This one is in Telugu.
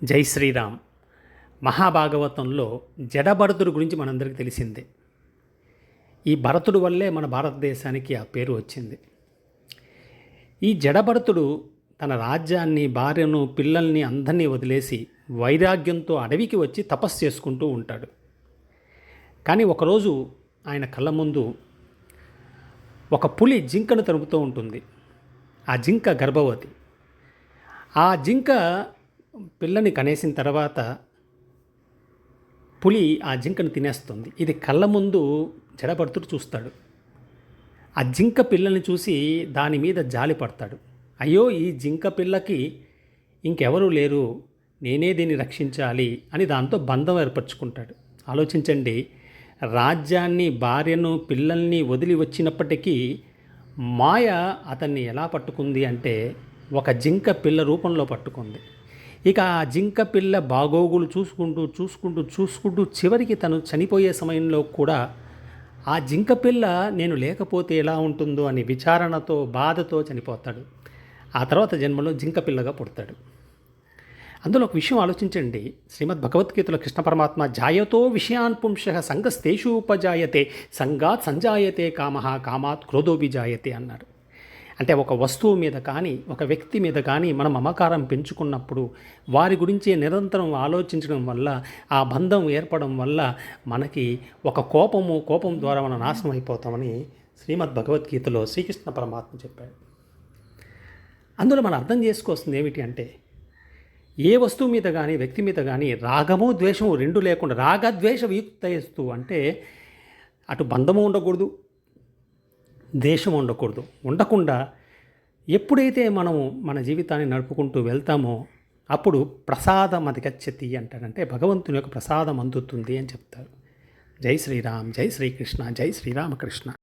జై శ్రీరామ్. మహాభాగవతంలో జడభరతుడి గురించి మనందరికీ తెలిసిందే. ఈ భరతుడు వల్లే మన భారతదేశానికి ఆ పేరు వచ్చింది. ఈ జడభరతుడు తన రాజ్యాన్ని, భార్యను, పిల్లల్ని అందరినీ వదిలేసి వైరాగ్యంతో అడవికి వచ్చి తపస్సు చేసుకుంటూ ఉంటాడు. కానీ ఒకరోజు ఆయన కళ్ళ ముందు ఒక పులి జింకను తరుముతూ ఉంటుంది. ఆ జింక గర్భవతి. ఆ జింక పిల్లని కనేసిన తర్వాత పులి ఆ జింకను తినేస్తుంది. ఇది కళ్ళ ముందు జడభరతుడు చూస్తాడు. ఆ జింక పిల్లల్ని చూసి దాని మీద జాలి పడతాడు. అయ్యో, ఈ జింక పిల్లకి ఇంకెవరూ లేరు, నేనే దీన్ని రక్షించాలి అని దాంతో బంధం ఏర్పరచుకుంటాడు. ఆలోచించండి, రాజ్యాన్ని, భార్యను, పిల్లల్ని వదిలి వచ్చినప్పటికీ మాయ అతన్ని ఎలా పట్టుకుంది అంటే ఒక జింక పిల్ల రూపంలో పట్టుకుంది. ఇక ఆ జింక పిల్ల బాగోగులు చూసుకుంటూ చివరికి తను చనిపోయే సమయంలో కూడా ఆ జింక పిల్ల నేను లేకపోతే ఎలా ఉంటుందో అని విచారణతో, బాధతో చనిపోతాడు. ఆ తర్వాత జన్మలో జింక పిల్లగా పుడతాడు. అందులో ఒక విషయం ఆలోచించండి. శ్రీమద్ భగవద్గీతలో కృష్ణ పరమాత్మ జాయతో విషయాన్ పుంసః సంగస్తేషు ఉపజాయతే సంగాత్ సంజాయతే కామః కామాత్ క్రోధోభిజాయతే అన్నాడు. అంటే ఒక వస్తువు మీద కానీ, ఒక వ్యక్తి మీద కానీ మనం మమకారం పెంచుకున్నప్పుడు వారి గురించి నిరంతరం ఆలోచించడం వల్ల, ఆ బంధం ఏర్పడడం వల్ల మనకి ఒక కోపం ద్వారా మనం నాశనం అయిపోతామని శ్రీమద్ భగవద్గీతలో శ్రీకృష్ణ పరమాత్మ చెప్పాడు. అందులో మనం అర్థం చేసుకోవాల్సింది ఏమిటి అంటే, ఏ వస్తువు మీద కానీ, వ్యక్తి మీద కానీ రాగము, ద్వేషము రెండు లేకుండా రాగద్వేష వియుక్తయస్తు అంటే అటు బంధము ఉండకూడదు, దేశం ఉండకుండా ఎప్పుడైతే మనము మన జీవితాన్ని నడుపుకుంటూ వెళ్తామో అప్పుడు ప్రసాదం అధిగచ్చతి అంటాడంటే భగవంతుని యొక్క ప్రసాదం అందుతుంది అని చెప్తారు. జై శ్రీరామ్, జై శ్రీకృష్ణ, జై శ్రీరామకృష్ణ.